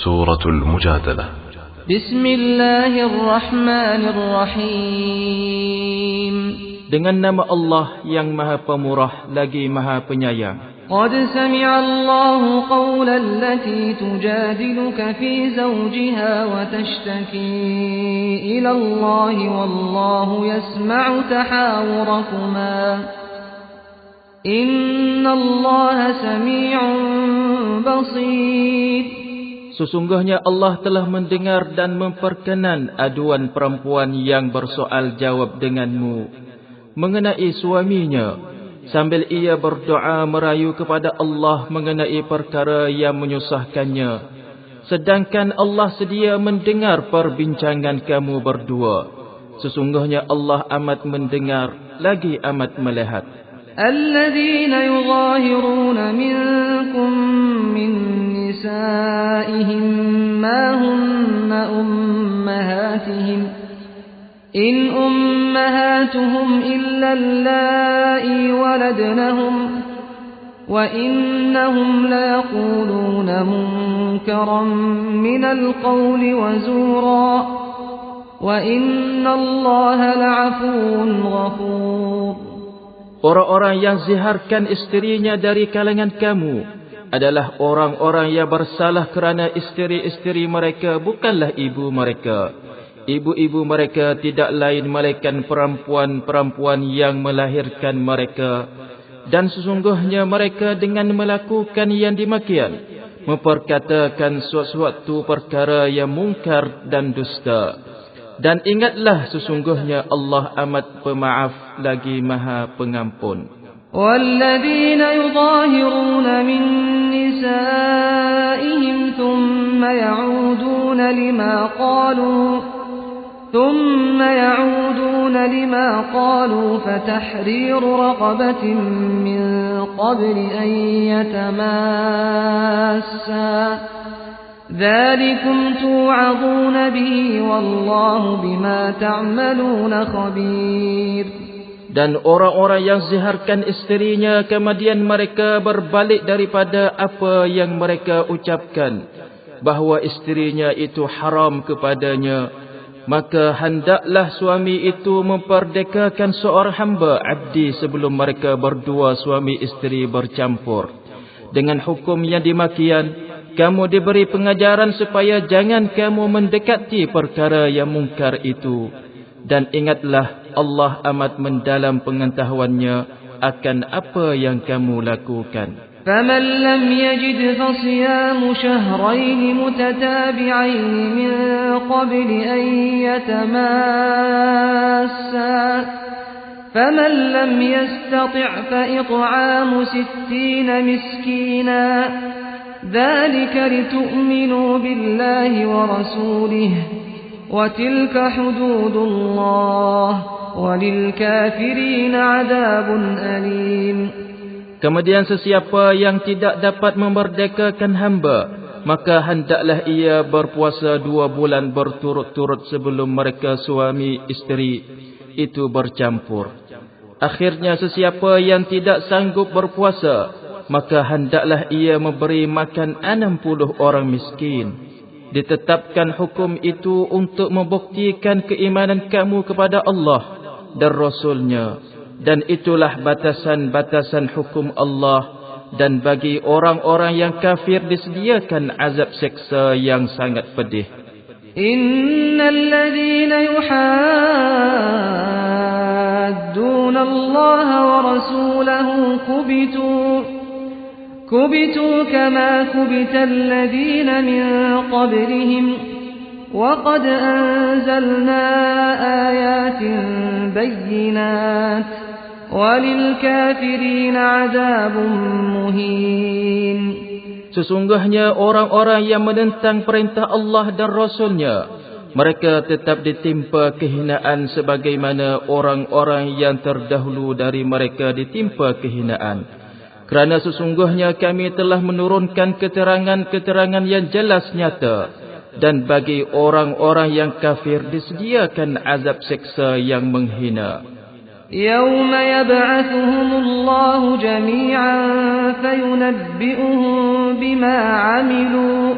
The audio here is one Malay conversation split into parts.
سورة المجادلة. بسم الله الرحمن الرحيم. Dengan nama Allah yang Maha Pemurah lagi Maha Penyayang. قد سمع الله قول التي تجادلك في زوجها وتشتكي إلى الله والله يسمع تحاوركما إن الله سميع بصير. Sesungguhnya Allah telah mendengar dan memperkenan aduan perempuan yang bersoal jawab denganmu mengenai suaminya, sambil ia berdoa merayu kepada Allah mengenai perkara yang menyusahkannya. Sedangkan Allah sedia mendengar perbincangan kamu berdua. Sesungguhnya Allah amat mendengar lagi amat melihat. الذين يظاهرون منكم من نسائهم ما هن أمهاتهم إن أمهاتهم إلا اللائي ولدنهم وإنهم ليقولون منكرا من القول وزورا وإن الله لعفو غفور. Orang-orang yang ziharkan isterinya dari kalangan kamu adalah orang-orang yang bersalah kerana isteri-isteri mereka bukanlah ibu mereka. Ibu-ibu mereka tidak lain melainkan perempuan-perempuan yang melahirkan mereka. Dan sesungguhnya mereka dengan melakukan yang demikian memperkatakan sesuatu perkara yang mungkar dan dusta. Dan ingatlah sesungguhnya Allah amat pemaaf lagi Maha Pengampun. وَالَّذِينَ يُظَاهِرُونَ مِن نِّسَائِهِمْ ثُمَّ يَعُودُونَ لِمَا قَالُوا فَتَحْرِيرُ رَقَبَةٍ مِّن قَبْلِ أَن يَتَمَاسَّا ذَلِكُمْ تُوعَظُونَ بِهِ وَاللَّهُ بِمَا تَعْمَلُونَ خَبِيرٌ. Dan orang-orang yang ziharkan isterinya kemudian mereka berbalik daripada apa yang mereka ucapkan bahawa isterinya itu haram kepadanya, maka hendaklah suami itu memperdekakan seorang hamba abdi sebelum mereka berdua suami isteri bercampur. Dengan hukum yang demikian kamu diberi pengajaran supaya jangan kamu mendekati perkara yang mungkar itu. Dan ingatlah Allah amat mendalam pengetahuannya akan apa yang kamu lakukan. فَمَنْ لَمْ يَجِدْ فَصِيَامُ شَهْرَيْنِ مُتَتَابِعَيْنِ مِنْ قَبْلِ أَنْ يَتَمَاسَّا فَمَنْ لَمْ يَسْتَطِعْ فَإِطْعَامُ 60 مِسْكِينًا ذَلِكَ لِتُؤْمِنُوا بِاللَّهِ وَرَسُولِهِ وَتِلْكَ حُدُودُ اللَّهِ وَلِلْكَافِرِينَ عَذَابٌ أَلِيمٌ. Kemudian sesiapa yang tidak dapat memerdekakan hamba, maka hendaklah ia berpuasa 2 bulan berturut-turut sebelum mereka suami isteri itu bercampur. Akhirnya sesiapa yang tidak sanggup berpuasa, maka hendaklah ia memberi makan 60 orang miskin. Ditetapkan hukum itu untuk membuktikan keimanan kamu kepada Allah dan Rasulnya. Dan itulah batasan-batasan hukum Allah. Dan bagi orang-orang yang kafir disediakan azab seksa yang sangat pedih. Innal ladzina yuhadduna Allah wa rasulahu kubitu kama kubital ladzina min qablihim wa qad anzalna ayatin bayyinat walil kafirin adzabun muhin. Sesungguhnya orang-orang yang menentang perintah Allah dan Rasulnya, mereka tetap ditimpa kehinaan sebagaimana orang-orang yang terdahulu dari mereka ditimpa kehinaan. Kerana sesungguhnya kami telah menurunkan keterangan-keterangan yang jelas nyata. Dan bagi orang-orang yang kafir disediakan azab seksa yang menghina. يوم يبعثهم الله جميعا فينبئهم بما عملوا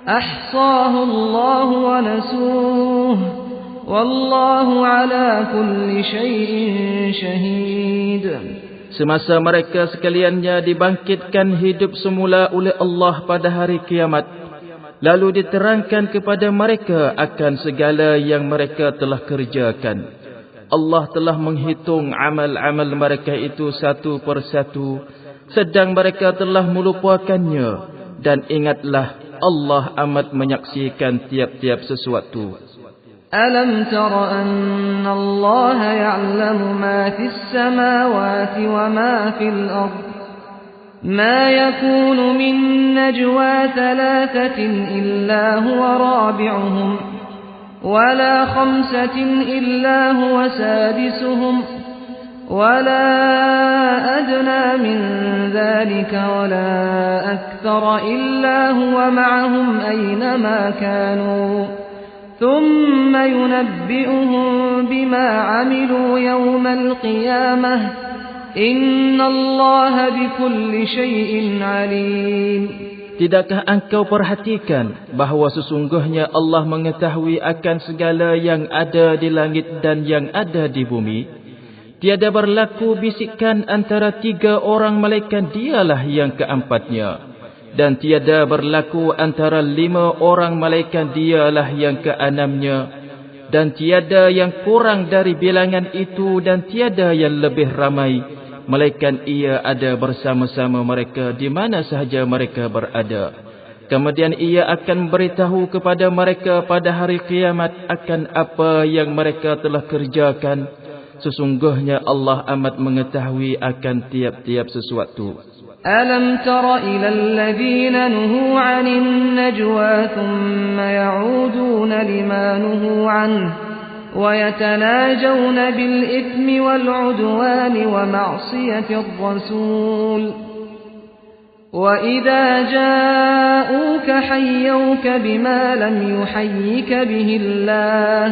أحصاه الله ونسوه والله على كل شيء شهيد. Semasa mereka sekaliannya dibangkitkan hidup semula oleh Allah pada hari kiamat, lalu diterangkan kepada mereka akan segala yang mereka telah kerjakan. Allah telah menghitung amal-amal mereka itu satu persatu, sedang mereka telah melupakannya. Dan ingatlah, Allah amat menyaksikan tiap-tiap sesuatu. ألم تر أن الله يعلم ما في السماوات وما في الأرض ما يكون من نجوى ثلاثة إلا هو رابعهم ولا خمسة إلا هو سادسهم ولا أدنى من ذلك ولا أكثر إلا هو معهم أينما كانوا ثم ينبئهم بما عملوا يوم القيامة إن الله بكل شيء عليم. Tidakkah engkau perhatikan bahawa sesungguhnya Allah mengetahui akan segala yang ada di langit dan yang ada di bumi? Tiada berlaku bisikan antara 3 orang malaikat, dialah yang keempatnya. Dan tiada berlaku antara 5 orang malaikat, dialah yang keenamnya. Dan tiada yang kurang dari bilangan itu, dan tiada yang lebih ramai. Malaikat ia ada bersama-sama mereka di mana sahaja mereka berada. Kemudian ia akan beritahu kepada mereka pada hari kiamat akan apa yang mereka telah kerjakan. Sesungguhnya Allah amat mengetahui akan tiap-tiap sesuatu. ألم تر إلى الذين نهوا عن النجوى ثم يعودون لما نهوا عنه ويتناجون بالإثم والعدوان ومعصية الرسول وإذا جاءوك حيوك بما لم يحيك به الله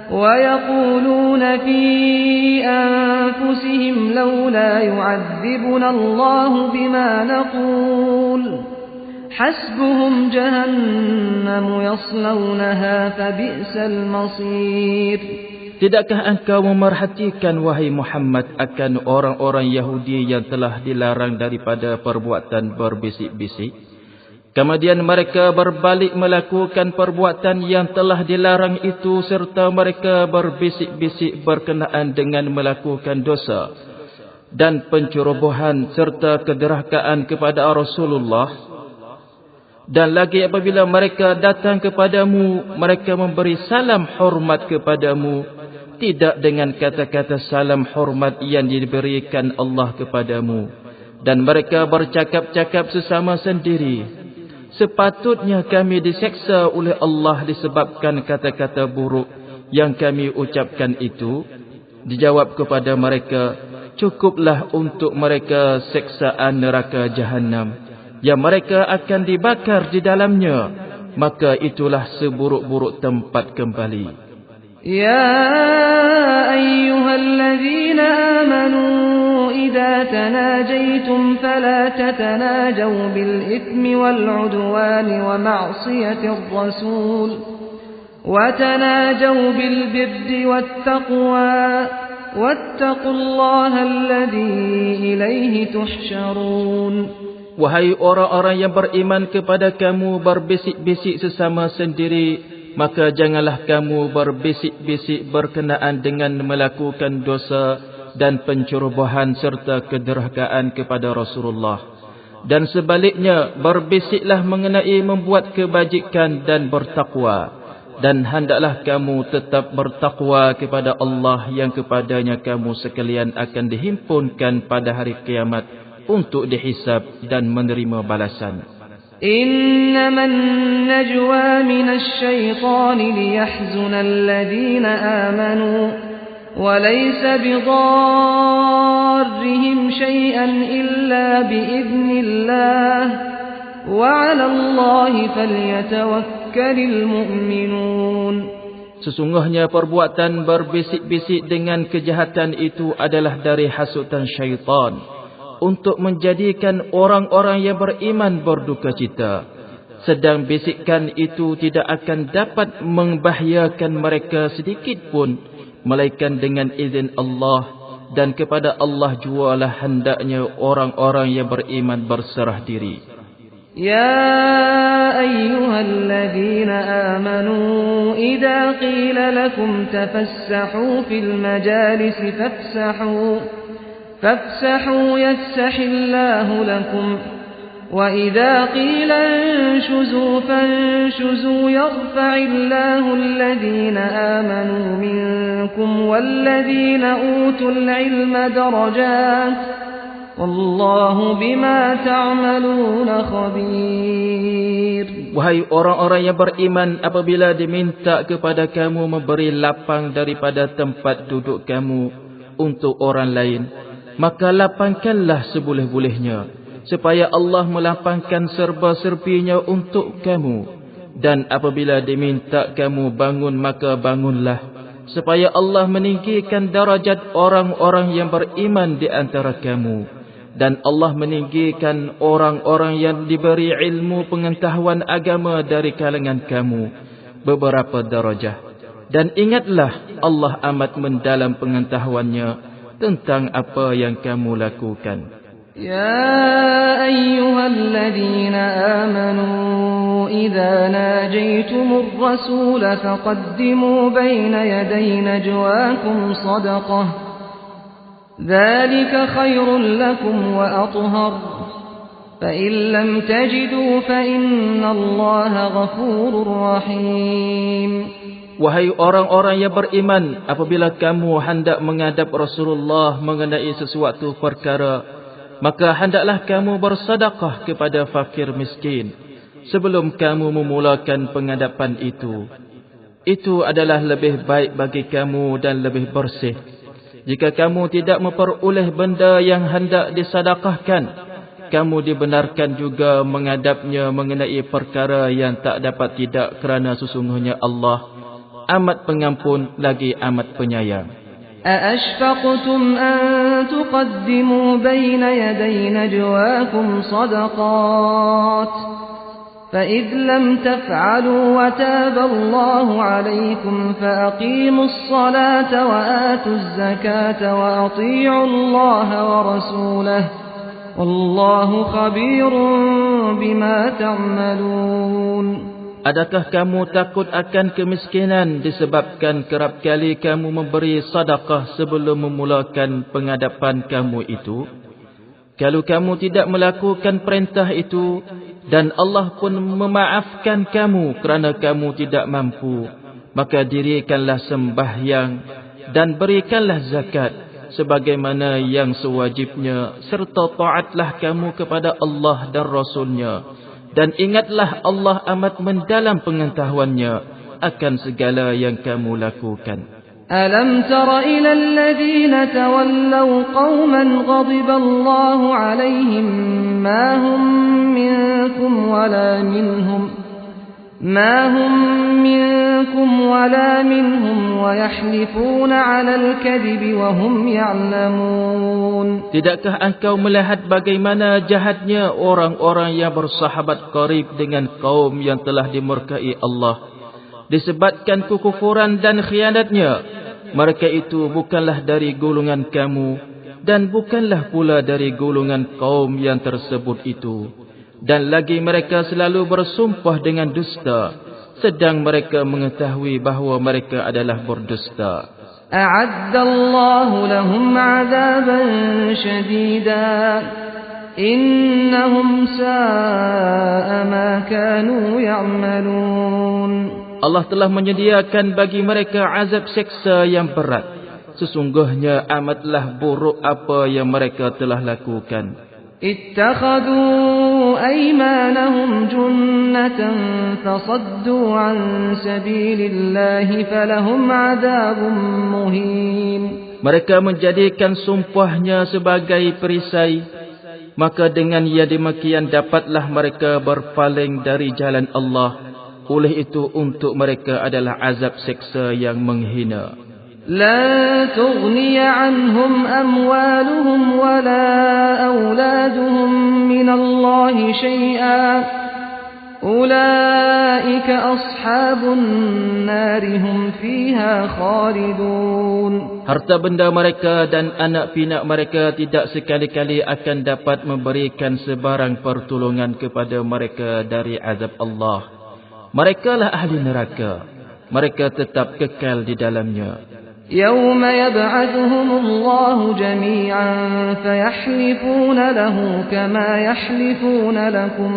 ويقولون في أنفسهم لولا يعذبنا الله بما نقول حسبهم جهنم يصلونها فبئس المصير. Tidakkah engkau memerhatikan wahai Muhammad akan orang-orang Yahudi yang telah dilarang daripada perbuatan berbisik-bisik? Kemudian mereka berbalik melakukan perbuatan yang telah dilarang itu, serta mereka berbisik-bisik berkenaan dengan melakukan dosa dan pencerobohan serta kederhakaan kepada Rasulullah. Dan lagi apabila mereka datang kepadamu, mereka memberi salam hormat kepadamu, tidak dengan kata-kata salam hormat yang diberikan Allah kepadamu. Dan mereka bercakap-cakap sesama sendiri, sepatutnya kami diseksa oleh Allah disebabkan kata-kata buruk yang kami ucapkan itu. Dijawab kepada mereka, cukuplah untuk mereka seksaan neraka Jahannam yang mereka akan dibakar di dalamnya, maka itulah seburuk-buruk tempat kembali. يا أيها الذين آمنوا إذا تناجيتم فلا تتناجوا بالإثم والعدوان ومعصية الرسول وتناجوا بالبر والتقوى واتقوا الله الذي إليه تحشرون. Wahai orang-orang yang beriman kepada kamu, berbisik-bisik sesama sendiri, maka janganlah kamu berbisik-bisik berkenaan dengan melakukan dosa dan pencerobohan serta kederhakaan kepada Rasulullah. Dan sebaliknya, berbisiklah mengenai membuat kebajikan dan bertakwa. Dan hendaklah kamu tetap bertakwa kepada Allah yang kepadanya kamu sekalian akan dihimpunkan pada hari kiamat untuk dihisab dan menerima balasan. إنما النجوى من الشيطان ليحزن الذين آمنوا وليس بضارهم شيئا إلا بإذن الله وعلى الله فليتوكل المؤمنون. Sesungguhnya perbuatan berbisik-bisik dengan kejahatan itu adalah dari hasutan syaitan untuk menjadikan orang-orang yang beriman berduka cita. sedang bisikan itu tidak akan dapat membahayakan mereka sedikit pun, melainkan dengan izin Allah, dan kepada Allah jualah hendaknya orang-orang yang beriman berserah diri. يا أيها الذين آمنوا إذا قيل لكم تفسحوا في المجالس فافسحوا يفسح الله لكم وإذا قيل انشزوا فانشزوا يرفع الله الذين آمنوا منكم والذين أوتوا العلم درجات والله بما تعملون خبير. Wahai orang-orang yang beriman, apabila diminta kepada kamu memberi lapang daripada tempat duduk kamu untuk orang lain, maka lapangkanlah seboleh-bolehnya, supaya Allah melapangkan serba-serbinya untuk kamu. Dan apabila diminta kamu bangun, maka bangunlah, supaya Allah meninggikan darajat orang-orang yang beriman di antara kamu. Dan Allah meninggikan orang-orang yang diberi ilmu pengetahuan agama dari kalangan kamu beberapa darajah. Dan ingatlah, Allah amat mendalam pengetahuannya tentang apa yang kamu lakukan. Ya ayyuhalladzina amanu idza najaytumur rasul faqaddimu baina yaday najwaakum sadaqah ذلك خير لكم وأطهر فإن لم تجدوا فإن الله غفور رحيم. Wahai orang-orang yang beriman, apabila kamu hendak menghadap Rasulullah mengenai sesuatu perkara, maka hendaklah kamu bersedekah kepada fakir miskin sebelum kamu memulakan penghadapan itu. Itu adalah lebih baik bagi kamu dan lebih bersih. Jika kamu tidak memperoleh benda yang hendak disedekahkan, kamu dibenarkan juga menghadapnya mengenai perkara yang tak dapat tidak, kerana sesungguhnya Allah amat pengampun lagi amat penyayang. أَأَشْفَقْتُمْ أَن تُقَدِّمُوا بَيْنَ يَدَيْ نَجْوَاكُمْ صَدَقَاتٍ فَإِذْ لَمْ تَفْعَلُوا وَتَابَ اللَّهُ عَلَيْكُمْ فَأَقِيمُوا الصَّلَاةَ وَآتُوا الزَّكَاةَ وَأَطِيعُوا اللَّهَ وَرَسُولَهُ وَاللَّهُ خَبِيرٌ بِمَا تَعْمَلُونَ. Adakah kamu takut akan kemiskinan disebabkan kerap kali kamu memberi sedekah sebelum memulakan penghadapan kamu itu? Kalau kamu tidak melakukan perintah itu, dan Allah pun memaafkan kamu kerana kamu tidak mampu, maka dirikanlah sembahyang dan berikanlah zakat sebagaimana yang sewajibnya, serta taatlah kamu kepada Allah dan Rasulnya. Dan ingatlah, Allah amat mendalam pengetahuannya akan segala yang kamu lakukan. أَلَمْ تَرَ إِلَى الَّذِينَ تَوَلَّوْا قَوْمًا غَضِبَ اللَّهُ عَلَيْهِمْ مَا هُمْ مِنكُمْ وَلَا مِنْهُمْ وَيَحْلِفُونَ عَلَى الْكَذِبِ وَهُمْ يَعْلَمُونَ. Tidakkah engkau melihat bagaimana jahatnya orang-orang yang bersahabat qarib dengan kaum yang telah dimurkai Allah disebabkan kekufuran dan khianatnya? Mereka itu bukanlah dari golongan kamu, dan bukanlah pula dari golongan kaum yang tersebut itu. Dan lagi mereka selalu bersumpah dengan dusta, sedang mereka mengetahui bahawa mereka adalah berdusta. A'addallahu lahum 'adaban shadidan innahum sa'a ma kanu ya'malun. Allah telah menyediakan bagi mereka azab seksa yang berat. Sesungguhnya amatlah buruk apa yang mereka telah lakukan. Ittakhadhu aymanahum junnatan fasaddu an sabilillahi falahum adabun muhin. Mereka menjadikan sumpahnya sebagai perisai, maka dengan ia demikian dapatlah mereka berpaling dari jalan Allah. Oleh itu untuk mereka adalah azab seksa yang menghina. La tughniya anhum amwaluhum wala auladuhum minallahi syai'an أولئك أصحاب النار هم فيها خالدون. Harta benda mereka dan anak pinak mereka tidak sekali-kali akan dapat memberikan sebarang pertolongan kepada mereka dari azab Allah. Mereka lah ahli neraka. Mereka tetap kekal di dalamnya. يوم يبعثهم الله جميعا فيحلفون له كما يحلفون لكم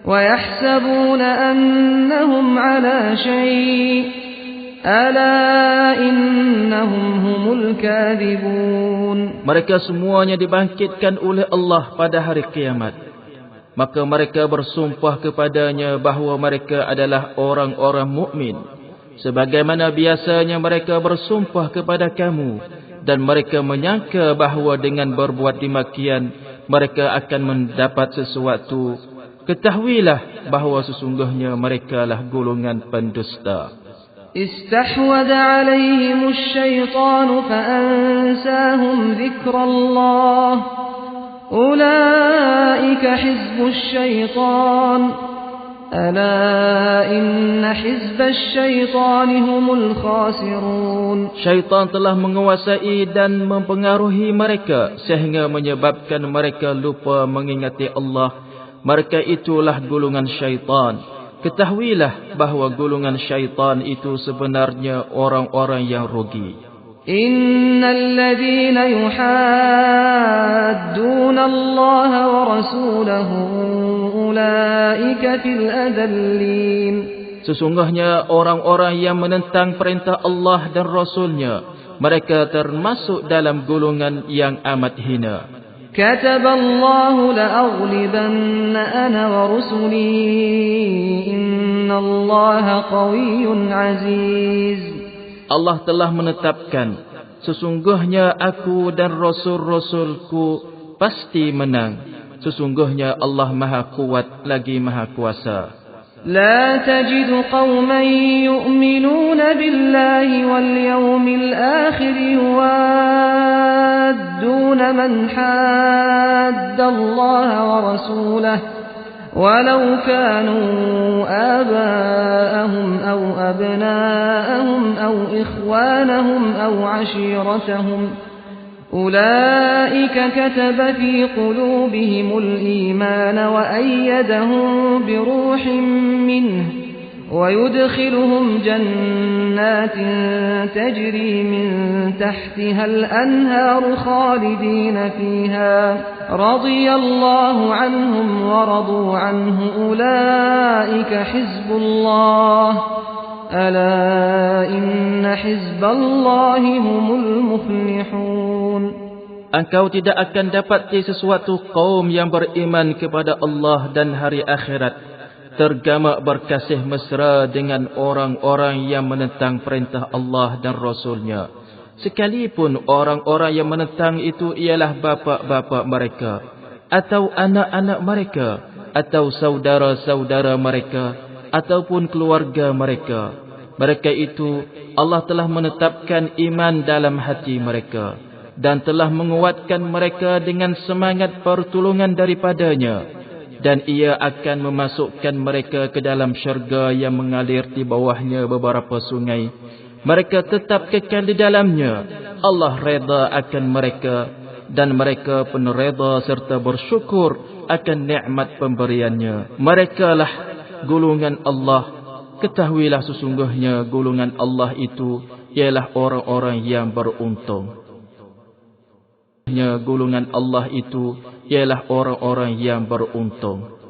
ويحسبون أنهم على شيء ألا إنهم هم الكاذبون. Mereka semuanya dibangkitkan oleh Allah pada hari kiamat. Maka mereka bersumpah kepadanya bahawa mereka adalah orang-orang mukmin, sebagaimana biasanya mereka bersumpah kepada kamu, dan mereka menyangka bahawa dengan berbuat demikian mereka akan mendapat sesuatu. Ketahuilah bahawa sesungguhnya mereka lah golongan pendusta. استحوذ عليهم الشيطان فأنساهم ذكر الله أولئك حزب الشيطان ألا إن حزب الشيطان هم الخاسرون. Syaitan telah menguasai dan mempengaruhi mereka sehingga menyebabkan mereka lupa mengingati Allah. Mereka itulah golongan syaitan. Ketahuilah bahawa golongan syaitan itu sebenarnya orang-orang yang rugi. Innal ladzina yuhadduna Allah wa rasulahu ulaika fil adallin. Sesungguhnya orang-orang yang menentang perintah Allah dan Rasulnya, mereka termasuk dalam golongan yang amat hina. Kataballahu la'aghlibanna ana wa rusuli innallaha qawiyyun aziz. Allah telah menetapkan, sesungguhnya aku dan rasul-rasulku pasti menang. Sesungguhnya Allah Maha Kuat lagi Maha Kuasa. La tajidu qauman yu'minuna billahi wal yawmil akhir yuwadduna man hadda Allah wa rasulahu walau kanu aba'ahum aw abna'ahum aw ikhwanahum aw 'ashiratahum. أولئك كتب في قلوبهم الإيمان وأيدهم بروح منه ويدخلهم جنات تجري من تحتها الأنهار خالدين فيها رضي الله عنهم ورضوا عنه أولئك حزب الله ألا إن حزب الله هم المفلحون. Engkau tidak akan dapati sesuatu kaum yang beriman kepada Allah dan hari akhirat tergama berkasih mesra dengan orang-orang yang menentang perintah Allah dan Rasulnya. Sekalipun orang-orang yang menentang itu ialah bapa-bapa mereka, atau anak-anak mereka, atau saudara-saudara mereka, ataupun keluarga mereka. Mereka itu Allah telah menetapkan iman dalam hati mereka dan telah menguatkan mereka dengan semangat pertolongan daripadanya, dan ia akan memasukkan mereka ke dalam syurga yang mengalir di bawahnya beberapa sungai. Mereka tetap kekal di dalamnya. Allah reda akan mereka dan mereka pun reda serta bersyukur akan nikmat pemberiannya. Merekalah golongan Allah. Ketahuilah sesungguhnya golongan Allah itu ialah orang-orang yang beruntung. Golongan Allah itu ialah orang-orang yang beruntung.